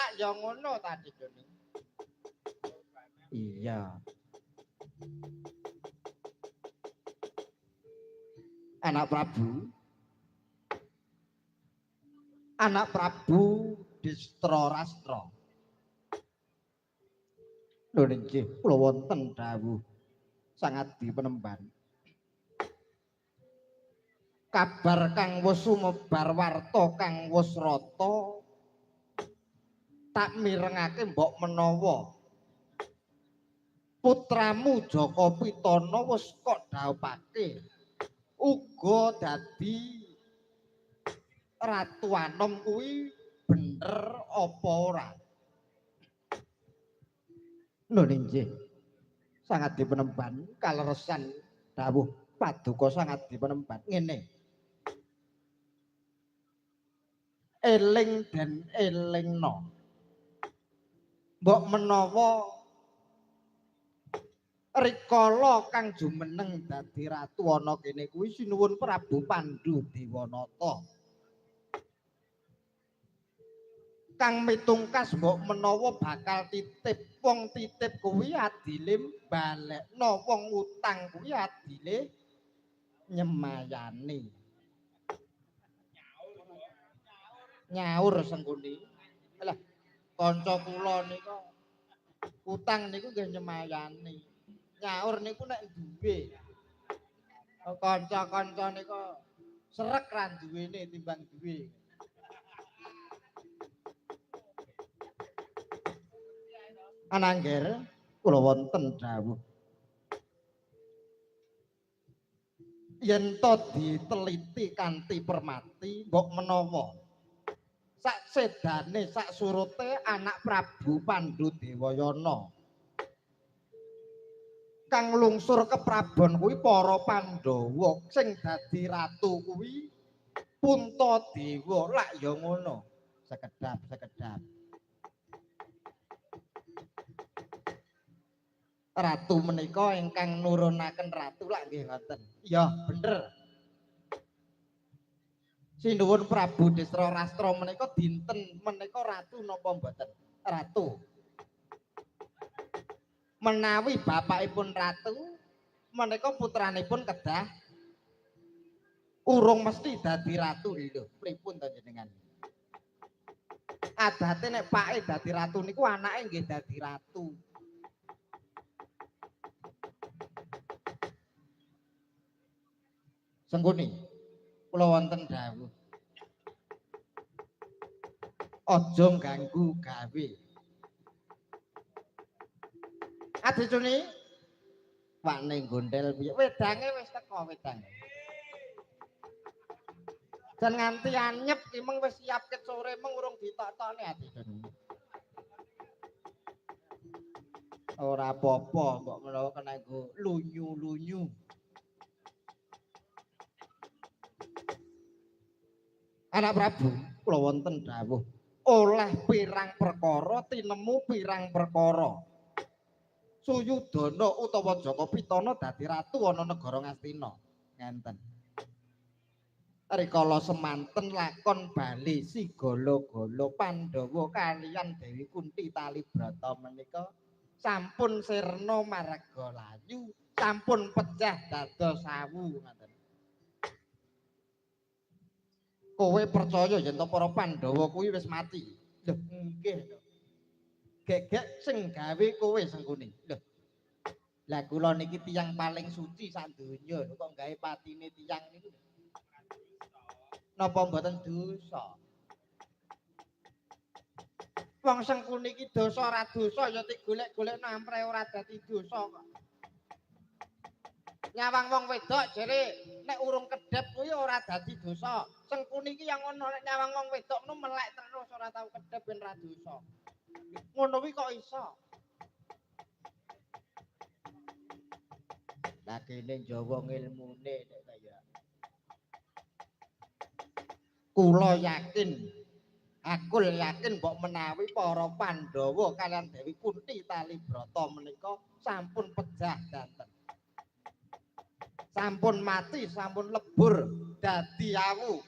lak ya ngono tadi Doni. Iya. Anak Prabu Distra-rastra. Lho nggih, kula wonten dawuh sangat dipenemban. Kabar kang wis sumebar warta kang wis rata tak mirengake mbok menawa putramu Jaka Pitana wis kok dhawuhake uga dadi Ratu Anom kuwi bener apa ora? Lho nggih. Sangat dipenemban kaleresan dawuh paduka sangat dipenemban ngene. Eling dan elingno. Mbok menawa rikala kang jumeneng dadi ratu ana kene kuwi sinuwun Prabu Pandhu Dewanata. Kang mitungkas mbok menawa bakal titip wong titip kuwi adile balekno wong utang kuwi adile nyemayani. Nyaur Sengkuni. Lah kanca kula nika utang niku nggih nyemayani. Nyaur niku nek duwe. Kanca-kanca nika srek ra duwene timbang duwe. Anangger kula wonten dawuh. Yen to diteliti kanthi permati mbok menawa sak sedane sak surute anak Prabu Pandhu Dewayana kang lungsur ke Prabon kuwi para Pandhawa sing dadi ratu kuwi Puntadewa lak ya ngono sekedap ratu menika ingkang nurunaken ratu lak nggih ngoten ya bener. Sinuwun Prabu Distra-rastra menika dinten menika ratu napa mboten? Ratu. Menawi bapakipun ratu, menika putranipun kedah urung mesti dadi ratu lho. Pripun to jenengan? Adate nek pake dadi ratu niku anake nggih dadi ratu. Sengkuni, kula wonten dawuh. Aja ganggu gawe. Adicune wane gondel piye? Wedange wis teko wedang. Jan nganti anyep ki meng wis siap ket sore meng urung ditokne adicune. Ora apa-apa kok menawa kena nggo lunyu-lunyu. Anak Prabu, kula wonten dawuh. Oleh pirang perkara tinemu pirang perkara. Suyudana utawa Jaka Pitana dadi ratu ana negara Ngastina. Ngenten. Rikala semanten lakon bali sigala-gala Pandhawa kaliyan Dewi Kunti Talibrata menika sampun sirna marga layu, sampun pejah dados sawu ngoten. Kowe percaya yen para Pandhawa kuwi wis mati? Lho, nggih. Gegek sing gawe kowe Sengkuni. Lho. Lah kula niki tiyang paling suci sak donya kok gawe patine tiyang niku. Napa mboten dosa? Wong Sengkuni iki dosa ora dosa ya tik golek-golekno ampre ora dadi dosa kok. Nyawang wong wedok jere nek urung kedhep kuwi ora dadi dosa. Sengkuni iki yang ngono nek nyawang wong wedok ngono melek terus ora tau kedhep ben ra dosa. Ngono kuwi kok iso? Lah kene Jawa ngilmune nek kaya. Kula yakin aku yakin mbok menawi para Pandhawa kaliyan Dewi Kunti Talibrata menika sampun pejah danten. Sampun mati, sampun lebur dadi awu.